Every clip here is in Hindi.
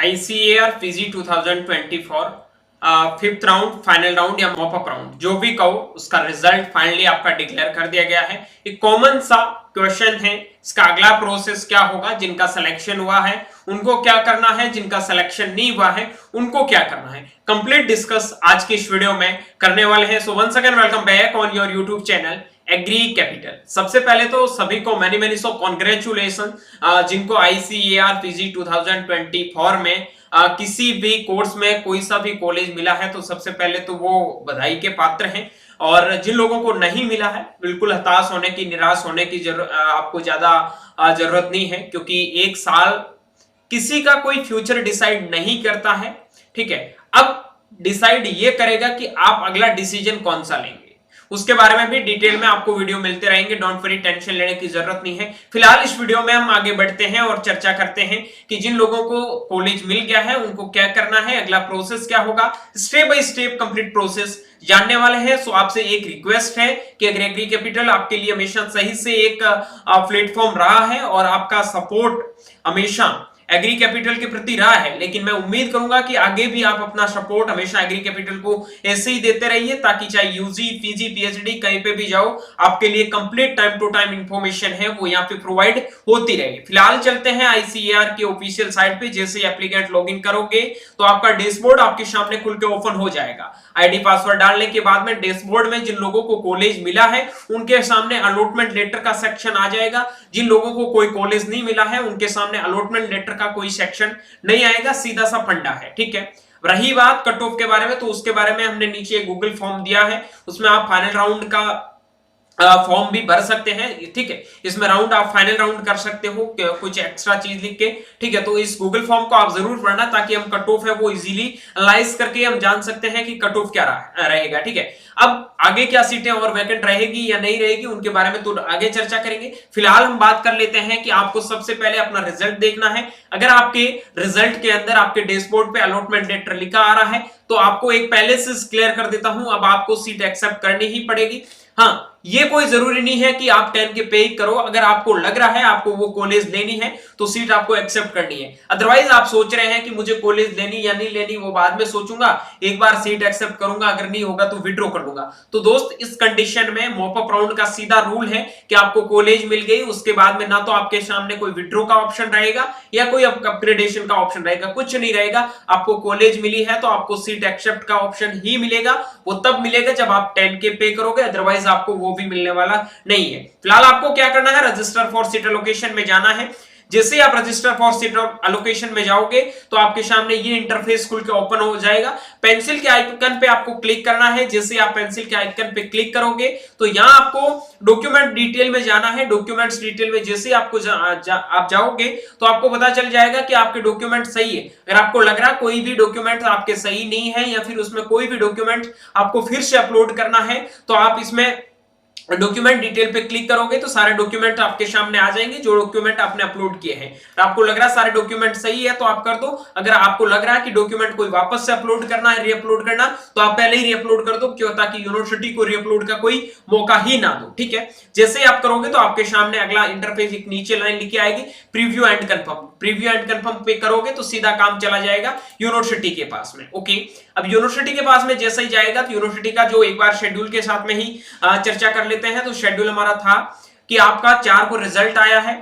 ICAR PG 2024 fifth round, final round या मॉपअप राउंड जो भी कहो, उसका रिजल्ट फाइनली आपका डिक्लेयर कर दिया गया है। एक कॉमन सा क्वेश्चन है, इसका अगला प्रोसेस क्या होगा। जिनका सिलेक्शन हुआ है उनको क्या करना है, जिनका सिलेक्शन नहीं हुआ है उनको क्या करना है, कंप्लीट डिस्कस आज की इस वीडियो में करने वाले हैं। So once again welcome back on your YouTube channel Agri Capital. सबसे पहले तो सभी को मैनी सो कॉन्ग्रेचुलेशन, जिनको ICAR पीजी 2024 में किसी भी कोर्स में कोई सा भी कॉलेज मिला है तो सबसे पहले तो वो बधाई के पात्र हैं। और जिन लोगों को नहीं मिला है बिल्कुल हताश होने की, निराश होने की आपको ज्यादा जरूरत नहीं है, क्योंकि एक साल किसी का कोई फ्यूचर डिसाइड नहीं करता है। ठीक है, अब डिसाइड ये करेगा कि आप अगला डिसीजन कौन सा लेंगे, उसके बारे में भी डिटेल में आपको वीडियो मिलते रहेंगे। डोंट वरी, टेंशन लेने की जरूरत नहीं है। फिलहाल इस वीडियो में हम आगे बढ़ते हैं और चर्चा करते हैं कि जिन लोगों को कॉलेज मिल गया है उनको क्या करना है, अगला प्रोसेस क्या होगा। Step by step complete process जानने वाले हैं। सो आपसे एक रिक्वेस्ट है कि अगर एग्री कैपिटल आपके लिए हमेशा सही से एक प्लेटफॉर्म रहा है और आपका सपोर्ट हमेशा एग्री कैपिटल के प्रति रहा है, लेकिन मैं उम्मीद करूंगा कि आगे भी आप अपना सपोर्ट हमेशा एग्री कैपिटल को ऐसे ही देते रहिए, ताकि चाहे यूजी, पीजी, पीएचडी कहीं पे भी जाओ, आपके लिए complete time to time information है वो यहाँ पे प्रोवाइड होती रहेगी। फिलहाल चलते हैं ICAR के ऑफिशियल साइट पे। जैसे एप्लीकेंट लॉगिन करोगे तो आपका डैशबोर्ड आपके सामने खुल के ओपन हो जाएगा। आईडी पासवर्ड डालने के बाद में डैशबोर्ड में जिन लोगों को कॉलेज मिला है उनके सामने अलॉटमेंट लेटर का सेक्शन आ जाएगा। जिन लोगों को कोई कॉलेज नहीं मिला है उनके सामने अलॉटमेंट लेटर का कोई सेक्शन नहीं आएगा, सीधा सा फंडा है। ठीक है, रही बात कट ऑफ के बारे में, तो उसके बारे में हमने नीचे गूगल फॉर्म दिया है, उसमें आप फाइनल राउंड का फॉर्म भी भर सकते हैं। ठीक है, इसमें राउंड आप फाइनल राउंड कर सकते हो कुछ एक्स्ट्रा चीज लिख के। ठीक है, तो इस गूगल फॉर्म को आप जरूर पढ़ना, ताकि हम कट ऑफ है वो इजीली एनालाइज करके हम जान सकते हैं कि कट ऑफ क्या रहेगा। ठीक है, अब आगे क्या सीटें और वैकेंट रहेगी या नहीं रहेगी उनके बारे में तो आगे चर्चा करेंगे। फिलहाल हम बात कर लेते हैं कि आपको सबसे पहले अपना रिजल्ट देखना है। अगर आपके रिजल्ट के अंदर आपके डैशबोर्ड पे अलॉटमेंट लेटर लिखा आ रहा है तो आपको एक पहले से क्लियर कर देता हूं, अब आपको सीट एक्सेप्ट करनी ही पड़ेगी। हाँ, ये कोई जरूरी नहीं है कि आप 10 के पे करो। अगर आपको लग रहा है आपको वो कॉलेज लेनी है तो सीट आपको एक्सेप्ट करनी है। अदरवाइज आप सोच रहे हैं कि मुझे कॉलेज लेनी या नहीं लेनी वो बाद में सोचूंगा, एक बार सीट एक्सेप्ट करूंगा, अगर नहीं होगा तो विड्रॉ कर लूंगा। तो दोस्त, इस कंडीशन में मॉपअप राउंड का सीधा रूल है कि आपको कॉलेज मिल गई, उसके बाद में ना तो आपके सामने कोई विड्रॉ का ऑप्शन रहेगा या कोई अपग्रेडेशन का ऑप्शन रहेगा, कुछ नहीं रहेगा। आपको कॉलेज मिली है तो आपको सीट एक्सेप्ट का ऑप्शन ही मिलेगा। वो तब मिलेगा जब आप 10 के पे करोगे, अदरवाइज आपको वो भी मिलने वाला नहीं है। फिलहाल आपको क्या करना है, रजिस्टर फॉर सीट एलोकेशन में जाना है। जैसे आप रजिस्टर फॉर सीट एलोकेशन में जाओगे तो आपके सामने ये इंटरफेस खुल के ओपन हो जाएगा। पेंसिल के आइकन पे आपको क्लिक करना है। जैसे आप पेंसिल के आइकन पे क्लिक करोगे तो यहां आपको डॉक्यूमेंट डिटेल में जाना है। डॉक्यूमेंट्स डिटेल में जैसे आपको आप जाओगे तो आपको पता चल जाएगा कि आपके डॉक्यूमेंट सही है। अगर आपको लग रहा कोई भी डॉक्यूमेंट आपके सही नहीं है या फिर उसमें कोई भी डॉक्यूमेंट आपको फिर से अपलोड करना है तो आप इसमें डॉक्यूमेंट डिटेल पे क्लिक करोगे तो सारे डॉक्यूमेंट आपके सामने आ जाएंगे जो डॉक्यूमेंट आपने अपलोड किए हैं। आपको लग रहा है सारे डॉक्यूमेंट सही है तो आप कर दो। अगर आपको लग रहा है कि डॉक्यूमेंट कोई वापस से अपलोड करना है, रीअपलोड करना, तो आप पहले ही रीअपलोड कर दो, क्यों, ताकि यूनिवर्सिटी को रीअपलोड का कोई मौका ही ना दो। ठीक है, जैसे आप करोगे तो आपके सामने अगला इंटरफेस एक नीचे लाइन लिखी आएगी, preview and confirm. Preview and confirm पे करोगे तो सीधा काम चला जाएगा यूनिवर्सिटी के पास में। ओके, अब यूनिवर्सिटी के पास में जैसे ही जाएगा तो यूनिवर्सिटी का जो एक बार शेड्यूल के साथ में ही चर्चा कर लेते हैं। तो शेड्यूल हमारा था कि आपका 4 को रिजल्ट आया है।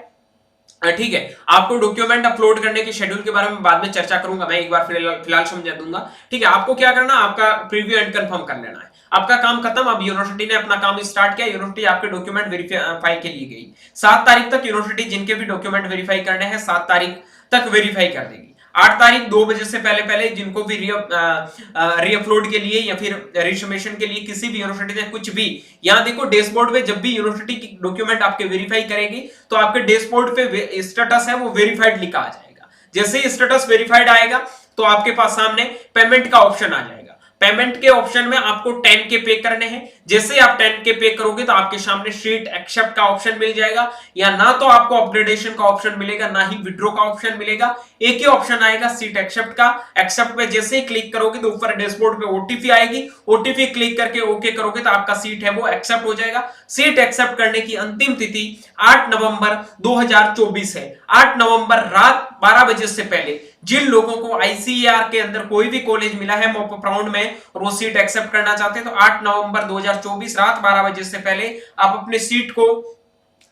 ठीक है, आपको डॉक्यूमेंट अपलोड करने के शेड्यूल के बारे में बाद में चर्चा करूंगा, मैं एक बार फिलहाल समझा दूंगा। ठीक है, आपको क्या करना, आपका प्रीव्यू एंड कंफर्म कर लेना है। आपका काम खत्म, अब यूनिवर्सिटी ने अपना काम स्टार्ट किया। यूनिवर्सिटी आपके डॉक्यूमेंट वेरीफाई के लिए गई। 7 तारीख तक यूनिवर्सिटी जिनके भी डॉक्यूमेंट वेरीफाई करने हैं 7 तारीख तक वेरीफाई कर देगी। 8 तारीख 2 बजे से पहले जिनको भी रीअपलोड के लिए या फिर रिसबमिशन के लिए किसी भी यूनिवर्सिटी ने कुछ भी, यहां देखो डैशबोर्ड पे जब भी यूनिवर्सिटी की डॉक्यूमेंट आपके वेरीफाई करेगी तो आपके डैशबोर्ड पे स्टेटस है वो वेरीफाइड लिखा आ जाएगा। जैसे ही स्टेटस वेरीफाइड आएगा तो आपके पास सामने पेमेंट का ऑप्शन आ जाएगा। पेमेंट के ऑप्शन में आपको 10 के पे करने हैं। जैसे आप 10 के पे करोगे तो आपके सामने सीट एक्सेप्ट का ऑप्शन मिल जाएगा, या ना तो आपको अपग्रेडेशन का ऑप्शन मिलेगा ना ही विड्रॉ का ऑप्शन मिलेगा। एक ही ऑप्शन आएगा सीट एक्सेप्ट का। एक्सेप्ट पे जैसे ही क्लिक करोगे तो ऊपर डैशबोर्ड पे ओटीपी आएगी। ओटीपी क्लिक करके ओके करोगे तो आपका सीट है वो एक्सेप्ट हो जाएगा। सीट एक्सेप्ट करने की अंतिम तिथि 8 नवंबर 2024 है। 8 नवंबर रात 12 बजे से पहले जिन लोगों को आईसीएआर के अंदर कोई भी कॉलेज मिला है मॉप अप राउंड में और वो सीट एक्सेप्ट करना चाहते हैं तो 8 नवंबर 2024 रात 12 बजे से पहले आप अपने सीट को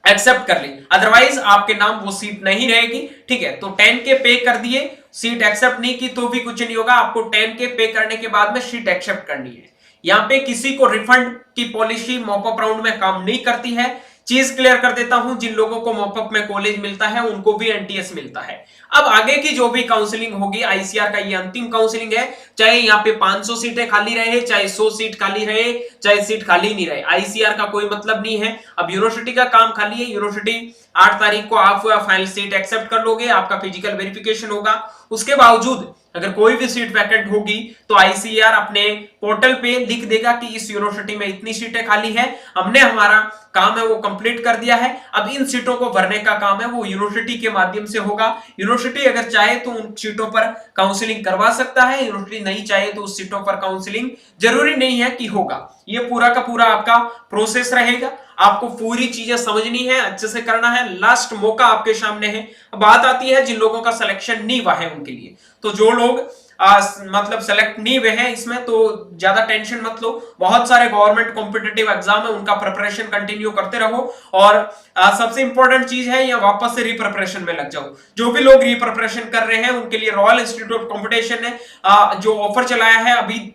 एक्सेप्ट कर लें, अदरवाइज आपके नाम वो सीट नहीं रहेगी। ठीक है, तो 10K पे कर दिए, सीट एक्सेप्ट नहीं की तो भी कुछ नहीं होगा, आपको 10K पे करने के बाद में सीट एक्सेप्ट करनी है। यहां पे किसी को रिफंड की पॉलिसी मॉप अप राउंड में काम नहीं करती है। चीज क्लियर कर देता हूं, जिन लोगों को मॉपअप में कॉलेज मिलता है उनको भी एनटीएस मिलता है। अब आगे की जो भी काउंसलिंग होगी, आईसीआर का ये अंतिम काउंसलिंग है, चाहे यहाँ पे 500 सीटें खाली रहे, चाहे 100 सीट खाली रहे, चाहे सीट खाली नहीं रहे, आईसीआर का कोई मतलब नहीं है। अब यूनिवर्सिटी का काम खाली है, यूनिवर्सिटी 8 तारीख को आप फाइनल सीट एक्सेप्ट कर लोगे, आपका फिजिकल वेरिफिकेशन होगा, उसके बावजूद अगर कोई भी सीट वैकेंट होगी तो आईसीआर अपने पोर्टल पे लिख देगा कि इस यूनिवर्सिटी में इतनी सीटें खाली है, हमने हमारा काम है वो कंप्लीट कर दिया है, अब इन सीटों को भरने का काम है वो यूनिवर्सिटी के माध्यम से होगा। यूनिवर्सिटी अगर चाहे तो उन सीटों पर काउंसलिंग करवा सकता है, यूनिवर्सिटी नहीं चाहे तो उस सीटों पर काउंसलिंग जरूरी नहीं है कि होगा। ये पूरा का पूरा आपका प्रोसेस रहेगा, आपको पूरी चीजें समझनी है, अच्छे से करना है, लास्ट मौका आपके सामने है। बात आती है जिन लोगों का सिलेक्शन नहीं हुआ है उनके लिए, तो जो लोग मतलब सेलेक्ट नहीं हुए हैं इसमें तो ज्यादा टेंशन मत लो, बहुत सारे गवर्नमेंट कॉम्पिटिटिव एग्जाम है, उनका प्रिपरेशन कंटिन्यू करते रहो और सबसे इंपॉर्टेंट चीज है या वापस से रीप्रिपरेशन में लग जाओ। जो भी लोग रीप्रिपरेशन कर रहे हैं उनके लिए रॉयल इंस्टीट्यूट ऑफ कॉम्पिटिशन ने जो ऑफर चलाया है, अभी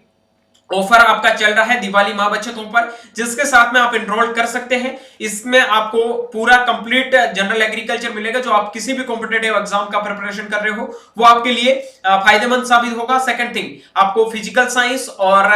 ऑफर आपका चल रहा है दिवाली माह बचत ऑफर, जिसके साथ में आप एनरोल कर सकते हैं। इसमें आपको पूरा कंप्लीट जनरल एग्रीकल्चर मिलेगा, जो आप किसी भी कॉम्पिटिटिव एग्जाम का प्रिपरेशन कर रहे हो वो आपके लिए फायदेमंद साबित होगा। सेकंड थिंग, आपको फिजिकल साइंस और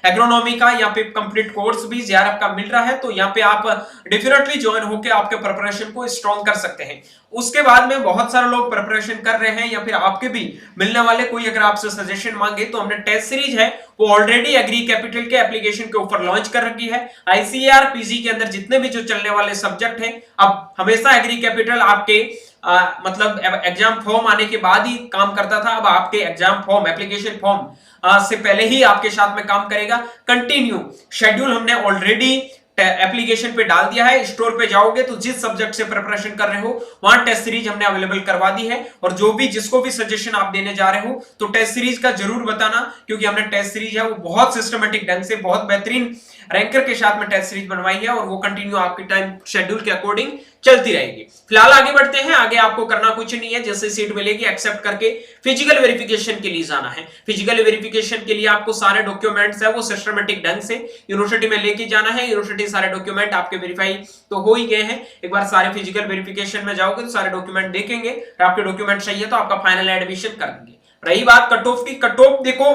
एग्रोनॉमी का यहाँ पे कंप्लीट कोर्स भी जेआरएफ का मिल रहा है, तो यहाँ पे आप डेफिनेटली ज्वाइन होकर आपके प्रिपरेशन को स्ट्रॉन्ग कर सकते हैं। उसके बाद में बहुत सारे लोग प्रिपरेशन कर रहे हैं या फिर आपके भी मिलने वाले कोई अगर आपसे सजेशन मांगे तो हमने टेस्ट सीरीज है वो ऑलरेडी एग्री कैपिटल के एप्लीकेशन के ऊपर लॉन्च कर रखी है। आईसीआर पीजी के अंदर जितने भी जो चलने वाले सब्जेक्ट हैं, अब हमेशा एग्री कैपिटल आपके मतलब एग्जाम फॉर्म आने के बाद ही काम करता था, अब आपके एग्जाम फॉर्म एप्लीकेशन फॉर्म से पहले ही आपके साथ में काम करेगा। कंटिन्यू शेड्यूल हमने ऑलरेडी एप्लीकेशन पे डाल दिया है, स्टोर पे जाओगे तो जिस सब्जेक्ट से प्रिपरेशन कर रहे हो वहां टेस्ट सीरीज हमने अवेलेबल करवा दी है। और जो भी जिसको भी सजेशन आप देने जा रहे हो तो टेस्ट सीरीज का जरूर बताना, क्योंकि हमने टेस्ट सीरीज है वो बहुत सिस्टमेटिक ढंग से बहुत बेहतरीन रैंकर के साथ में टेस्ट सीरीज बनवाई है और वो कंटिन्यू आपके टाइम शेड्यूल के अकॉर्डिंग चलती रहेगी। फिलहाल आगे बढ़ते हैं, आगे आपको करना कुछ नहीं है, जैसे सीट मिलेगी एक्सेप्ट करके फिजिकल वेरिफिकेशन के लिए जाना है। फिजिकल वेरिफिकेशन के लिए आपको सारे डॉक्यूमेंट्स है वो सिस्टमेटिक ढंग से यूनिवर्सिटी में लेके जाना है। यूनिवर्सिटी सारे डॉक्यूमेंट आपके वेरीफाई तो हो ही गए हैं, एक बार सारे फिजिकल वेरिफिकेशन में जाओगे तो सारे डॉक्यूमेंट देखेंगे, आपके डॉक्यूमेंट सही है तो आपका फाइनल एडमिशन कर देंगे। रही बात कट ऑफ की, कट ऑफ देखो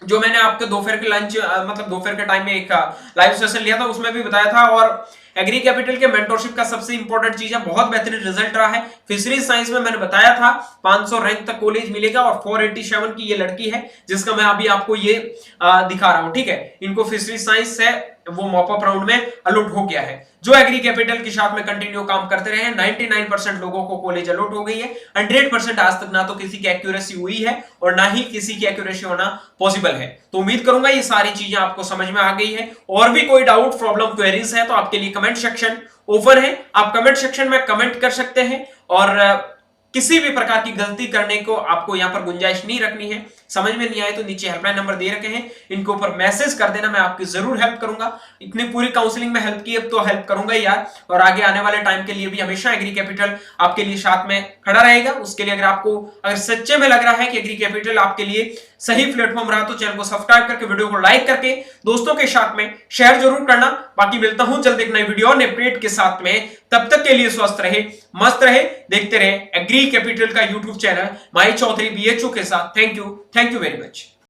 जो मैंने आपके दोपहर के लंच मतलब दोपहर के टाइम में एक लाइव सेशन लिया था उसमें भी बताया था, और एग्री कैपिटल के मेंटरशिप का सबसे इंपॉर्टेंट चीज है, बहुत बेहतरीन रिजल्ट रहा है। फिशरीज साइंस में मैंने बताया था 500 रैंक तक कॉलेज मिलेगा और 487 की ये लड़की है जिसका मैं अभी आपको ये दिखा रहा हूं। ठीक है, इनको फिशरीज साइंस से वो मॉप अप राउंड में अलॉट हो गया है। जो एग्री कैपिटल के साथ में कंटिन्यू काम करते रहे, 99% लोगों को कॉलेज अलॉट हो गई है। 100% आज तक ना तो किसी की एक्यूरेसी हुई है और ना ही किसी की एक्यूरेसी होना पॉसिबल है। तो उम्मीद करूंगा ये सारी चीजें आपको समझ में आ गई है। और भी कोई डाउट प्रॉब्लम क्वेरीज है तो आपके लिए कमेंट सेक्शन ओपन है, आप कमेंट सेक्शन में कमेंट कर सकते हैं और किसी भी प्रकार की गलती करने को आपको यहां पर गुंजाइश नहीं रखनी है। समझ में नहीं आए तो नीचे हेल्पलाइन नंबर दे रखे हैं, इनके ऊपर मैसेज कर देना, मैं आपकी जरूर हेल्प करूंगा। इतनी पूरी काउंसलिंग में हेल्प की अब तो हेल्प करूंगा यार, और आगे आने वाले टाइम के लिए भी हमेशा एग्री कैपिटल आपके लिए साथ में खड़ा रहेगा। उसके लिए अगर सच्चे में लग रहा है कि एग्री कैपिटल आपके लिए सही प्लेटफॉर्म रहा तो चैनल को सब्सक्राइब करके वीडियो को लाइक करके दोस्तों के साथ में शेयर जरूर करना। बाकी मिलता हूं जल्द एक नई वीडियो और अपडेट के साथ में, तब तक के लिए स्वस्थ रहे, मस्त रहे, देखते रहे एग्री कैपिटल का यूट्यूब चैनल माई चौधरी BHO के साथ। Thank you very much.